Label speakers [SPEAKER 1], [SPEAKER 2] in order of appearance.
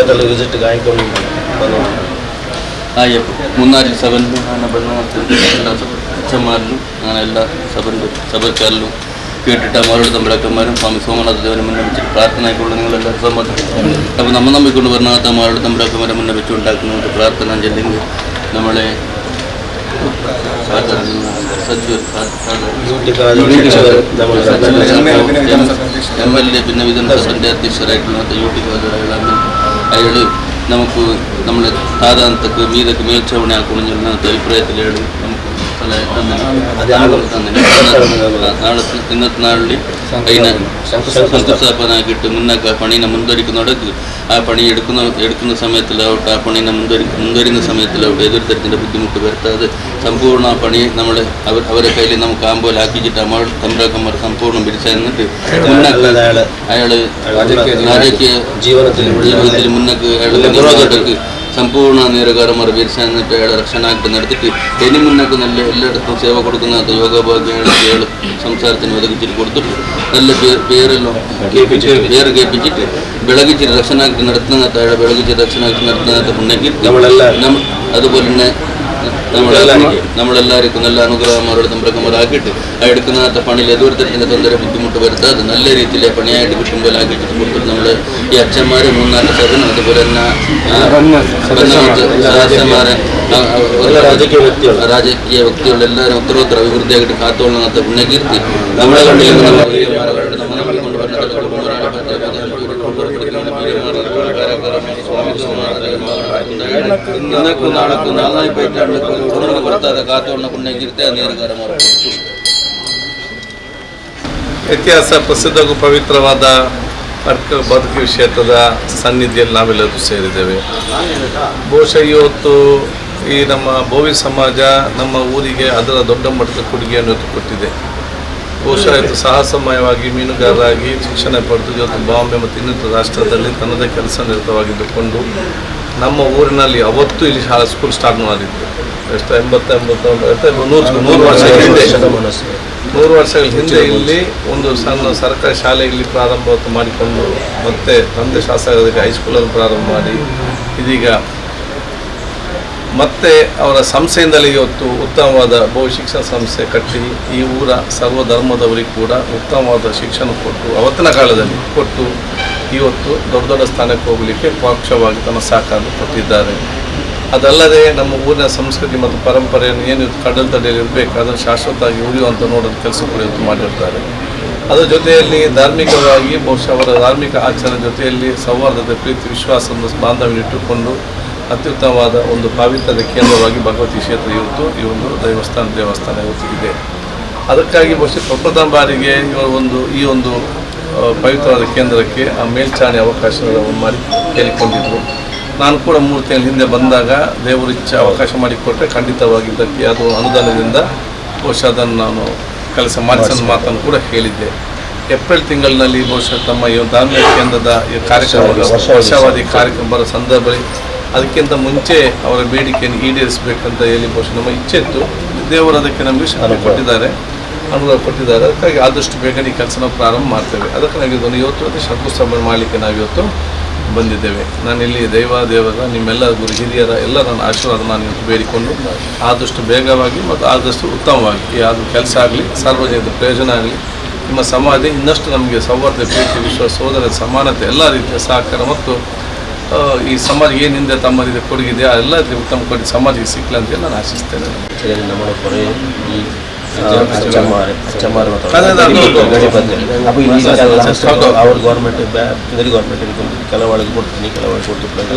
[SPEAKER 1] സ്ഥലത്തെല്ലാം visit കാണിക്കൊണ്ട്
[SPEAKER 2] മുന്നാറിൽ സഭയിലും അങ്ങനെ എല്ലാ അച്ഛന്മാരിലും അങ്ങനെ എല്ലാ സഭക്കാരിലും കേട്ടിട്ട് അമ്മമാരോട് തമ്പിളക്കന്മാരും സ്വാമി സോമനാഥ ദേവനെ മുന്നേ വെച്ചിട്ട് പ്രാർത്ഥനയ്ക്കുള്ള നിങ്ങളെല്ലാവരും സമ്മതം. അപ്പോൾ നമ്മൾ നമ്പിക്കൊണ്ട് പറഞ്ഞാൽ അമ്മമാരോട് തമ്പിളക്കന്മാരെ മുന്നേ വെച്ചുണ്ടാക്കുന്നുണ്ട് പ്രാർത്ഥന ചെല്ലെങ്കിൽ നമ്മളെ MLA പിന്നെ വിധാനസഭൻ്റെ അധ്യക്ഷരായിട്ടുള്ള അയാൾ നമുക്ക് നമ്മളെ സാധാരണക്ക് മീതൊക്കെ മേൽച്ചവണ ആക്കണമെന്നുള്ള അഭിപ്രായത്തിലാണ് നമുക്ക് നാളെ ഇന്നത്തെ നാളിൽ അതിനെ ശങ്കുസ്ഥാപനാക്കിയിട്ട് മുന്നൊക്കെ പണീനെ മുൻവരിക്കുന്നതോടൊക്കെ ആ പണി എടുക്കുന്ന സമയത്തിലാവട്ടെ ആ പണീനെ മുൻവരുന്ന സമയത്തിലാവട്ടെ ഏതൊരു തരത്തിൻ്റെ ബുദ്ധിമുട്ട് വരുത്താതെ സമ്പൂർണ്ണ ആ പണി നമ്മളെ അവരെ കയ്യിൽ നമുക്ക് ആകുമ്പോലാക്കിച്ചിട്ട് നമ്മൾ തമ്പ്രാക്കന്മാർ സമ്പൂർണ്ണം പിടിച്ചിരുന്നിട്ട് അയാൾ രാജകീയ ജീവിതത്തിൽ മുന്നൊക്കെ അയാൾ ಸಂಪೂರ್ಣ ನೇರಗಾರಮರ ಬೀರಿಸಿಟ್ಟು ಹೇಳ ರಕ್ಷಣಾಗ್ತ ನಡೆದಿಟ್ಟು ಎನಿ ಮುನ್ನಕ್ಕೆ നല്ല ಎಲ್ಲರಿಗೂ ಸೇವೆ ಕೊಡುക്കുന്ന ಯೋಗ ಭಾಗ್ಯ ಹೇಳಿ ಸಂಸಾರത്തിന് ಒದಗಿಸಿಟ್ಟು കൊടുത്തിട്ട് നല്ല പേരെല്ലാം പേര് കേൾപ്പിച്ചിട്ട് ಬೆಳಗಿച്ചിട്ട് ರಕ್ಷಣಾಗ್ತ നടത്തുന്ന ಬೆಳಗಿച്ചിട്ട് ರಕ್ಷಣಾಗ್ತ നടത്തുന്ന പുണ്യകീർത്തി അതുപോലെ തന്നെ നമ്മളെല്ലാവർക്കും നല്ല അനുഗ്രഹമാരോട് തമ്പ്രക്കന്മാരാക്കിയിട്ട് ആ എടുക്കുന്ന പണിയിൽ ഏതൊരു തരത്തിൻ്റെ തൊന്തര ബുദ്ധിമുട്ട് വരുത്താതെ നല്ല രീതിയിൽ പണിയായിട്ട് കിട്ടുമ്പോൾ ആക്കിയിട്ട് കൊടുത്തിട്ട് നമ്മൾ ഈ അച്ഛന്മാർ മൂന്നാല് സഭൻ അതുപോലെ തന്നെ സദസ്യന്മാരെ ರಾಜಕೀಯ ವ್ಯಕ್ತಿಗಳೆಲ್ಲರೂ ಉತ್ತರೋತ್ತರ ಅಭಿವೃದ್ಧಿಯಾಗಿಟ್ಟು ಕಾತೋಳನಂತ ಪುಣ್ಯಕೀರ್ತಿ നമ്മളെ ಇನ್ನಕ್ಕೂ ನಾಲ್ಕು ನಾಲ್ಕು ಬರ್ತಾದ ಕಾತೋಳನ ಪುಣ್ಯಕೀರ್ತಿ ಆ ನೇರಗಾರ
[SPEAKER 3] ಇತಿಹಾಸ ಪ್ರಸಿದ್ಧ ಹಾಗೂ ಪವಿತ್ರವಾದ ಬದುಕಿ ಕ್ಷೇತ್ರದ ಸನ್ನಿಧಿಯಲ್ಲಿ ನಾವೆಲ್ಲರೂ ಸೇರಿದ್ದೇವೆ. ಬಹುಶಃ ಇವತ್ತು ಈ ನಮ್ಮ ಬೋವಿ ಸಮಾಜ ನಮ್ಮ ಊರಿಗೆ ಅದರ ದೊಡ್ಡ ಮಟ್ಟದ ಕೊಡುಗೆಯನ್ನು ಕೊಟ್ಟಿದೆ. ಬಹುಶಃ ಇವತ್ತು ಸಾಹಸಮಯವಾಗಿ ಮೀನುಗಾರರಾಗಿ ಶಿಕ್ಷಣ ಪಡೆದು ಇವತ್ತು ಬಾಂಬೆ ಮತ್ತು ಇನ್ನಿತರ ರಾಷ್ಟ್ರದಲ್ಲಿ ತನ್ನದೇ ಕೆಲಸ ನಿರತವಾಗಿದ್ದುಕೊಂಡು ನಮ್ಮ ಊರಿನಲ್ಲಿ ಅವತ್ತು ಇಲ್ಲಿ ಸ್ಕೂಲ್ ಸ್ಟಾರ್ಟ್ ಮಾಡಿದ್ದು ಎಷ್ಟು 100 ವರ್ಷಗಳ ಹಿಂದೆ ಇಲ್ಲಿ ಒಂದು ಸಣ್ಣ ಸರ್ಕಾರಿ ಶಾಲೆ ಇಲ್ಲಿ ಪ್ರಾರಂಭ ಮಾಡಿಕೊಂಡು ಮತ್ತೆ ತಂದೆ ಶಾಸಕರಿಗೆ ಹೈಸ್ಕೂಲನ್ನು ಪ್ರಾರಂಭ ಮಾಡಿ ಇದೀಗ ಮತ್ತೆ ಅವರ ಸಂಸ್ಥೆಯಿಂದಲೇ ಇವತ್ತು ಉತ್ತಮವಾದ ಬಹು ಶಿಕ್ಷಣ ಸಂಸ್ಥೆ ಕಟ್ಟಿ ಈ ಊರ ಸರ್ವಧರ್ಮದವರಿಗೆ ಕೂಡ ಉತ್ತಮವಾದ ಶಿಕ್ಷಣ ಕೊಟ್ಟು ಅವತ್ತಿನ ಕಾಲದಲ್ಲಿ ಕೊಟ್ಟು ಇವತ್ತು ದೊಡ್ಡ ದೊಡ್ಡ ಸ್ಥಾನಕ್ಕೆ ಹೋಗಲಿಕ್ಕೆ ಪರೋಕ್ಷವಾಗಿ ತಮ್ಮ ಸಹಕಾರ ಕೊಟ್ಟಿದ್ದಾರೆ. ಅದಲ್ಲದೆ ನಮ್ಮ ಊರಿನ ಸಂಸ್ಕೃತಿ ಮತ್ತು ಪರಂಪರೆಯನ್ನು ಏನು ಕಡಲ ತಡೆಯಲ್ಲಿ ಇರಬೇಕು ಅದನ್ನು ಶಾಶ್ವತವಾಗಿ ಉಳಿಯುವಂಥ ನೋಡೋದು ಕೆಲಸ ಕೂಡ ಇವತ್ತು ಮಾಡಿರ್ತಾರೆ. ಅದರ ಜೊತೆಯಲ್ಲಿ ಧಾರ್ಮಿಕವಾಗಿ ಬಹುಶಃ ಅವರ ಧಾರ್ಮಿಕ ಆಚರಣೆ ಜೊತೆಯಲ್ಲಿ ಸೌಹಾರ್ದತೆ ಪ್ರೀತಿ ವಿಶ್ವಾಸದ ಬಾಂಧವ್ಯ ಇಟ್ಟುಕೊಂಡು ಅತ್ಯುತ್ತಮವಾದ ಒಂದು ಪಾವಿತ್ರ್ಯದ ಕೇಂದ್ರವಾಗಿ ಭಗವತಿ ಕ್ಷೇತ್ರ ಇವತ್ತು ಈ ಒಂದು ದೇವಸ್ಥಾನ ಇವತ್ತು ಇದೆ. ಅದಕ್ಕಾಗಿ ಬಹುಶಃ ಪ್ರಪ್ರಥಮ ಬಾರಿಗೆ ಈ ಒಂದು ಪವಿತ್ರವಾದ ಕೇಂದ್ರಕ್ಕೆ ಆ ಮೇಲ್ಚಾಣೆ ಅವಕಾಶಗಳನ್ನು ಮಾಡಿ ಕೇಳಿಕೊಂಡಿದ್ದರು. ನಾನು ಕೂಡ 3 ತಿಂಗಳ ಹಿಂದೆ ಬಂದಾಗ ದೇವರು ಇಚ್ಛೆ ಅವಕಾಶ ಮಾಡಿಕೊಟ್ಟರೆ ಖಂಡಿತವಾಗಿ ಇದಕ್ಕೆ ಅದು ಅನುದಾನದಿಂದ ಬಹುಶಃ ಅದನ್ನು ನಾನು ಕೆಲಸ ಮಾಡಿಸೋ ಮಾತನ್ನು ಕೂಡ ಹೇಳಿದ್ದೆ. ಏಪ್ರಿಲ್ ತಿಂಗಳಿನಲ್ಲಿ ಬಹುಶಃ ತಮ್ಮ ಈ ಧಾರ್ಮಿಕ ಕೇಂದ್ರದ ಈ ಕಾರ್ಯಕ್ರಮ ವರ್ಷಾವಧಿ ಕಾರ್ಯಕ್ರಮ ಬರೋ ಸಂದರ್ಭದಲ್ಲಿ ಅದಕ್ಕಿಂತ ಮುಂಚೆ ಅವರ ಬೇಡಿಕೆಯನ್ನು ಈಡೇರಿಸಬೇಕಂತ ಹೇಳಿ ಬಹುಶಃ ನಮ್ಮ ಇಚ್ಛೆ ಇತ್ತು. ದೇವರು ಅದಕ್ಕೆ ನಮಗೆ ಶಕ್ತಿ ಕೊಟ್ಟಿದ್ದಾರೆ, ಅನುಗ್ರಹ ಕೊಟ್ಟಿದ್ದಾರೆ. ಅದಕ್ಕಾಗಿ ಆದಷ್ಟು ಬೇಗನೆ ಕೆಲಸ ನಾವು ಪ್ರಾರಂಭ ಮಾಡ್ತೇವೆ. ಅದಕ್ಕೆ ನಾವು ಇವತ್ತು ಶಂಕುಸ್ಥಾಪನೆ ಮಾಡಲಿಕ್ಕೆ ನಾವಿವತ್ತು ಬಂದಿದ್ದೇವೆ. ನಾನಿಲ್ಲಿ ದೇವರ ನಿಮ್ಮೆಲ್ಲ ಗುರು ಹಿರಿಯರ ಎಲ್ಲ ನನ್ನ ಆಶೀರ್ವಾದ ನಾನು ಇವತ್ತು ಬೇಡಿಕೊಂಡು ಆದಷ್ಟು ಬೇಗವಾಗಿ ಮತ್ತು ಆದಷ್ಟು ಉತ್ತಮವಾಗಿ ಯಾವುದು ಕೆಲಸ ಆಗಲಿ ಸಾರ್ವಜನಿಕ ಪ್ರಯೋಜನ ಆಗಲಿ ನಿಮ್ಮ ಸಮಾಜ ಇನ್ನಷ್ಟು ನಮಗೆ ಸೌಹಾರ್ದ ಪ್ರೀತಿ ವಿಶ್ವಾಸ ಸೋದರ ಸಮಾನತೆ ಎಲ್ಲ ರೀತಿಯ ಸಹಕಾರ ಮತ್ತು ಈ ಸಮಾಜ ಏನಿಂದ ತಮ್ಮ ರೀತಿಯ ಕೊಡುಗಿದೆ ಆ ಎಲ್ಲ ರೀತಿಯ ಉತ್ತಮ ಕೊಡುಗೆ ಸಮಾಜಕ್ಕೆ ಸಿಕ್ಕಲಿ ಅಂತೇಳಿ ನಾನು ಆಶಿಸ್ತೇನೆ.
[SPEAKER 1] ಅವ್ರ ಗೌರ್ಮೆಂಟ್ ಗೌರ್ಮೆಂಟ್ ಕೆಲವಳಿಗೆ ಕೊಡ್ತೀನಿ ಕೆಲವಳಿಗೆ ಕೊಡ್ತೀನಿ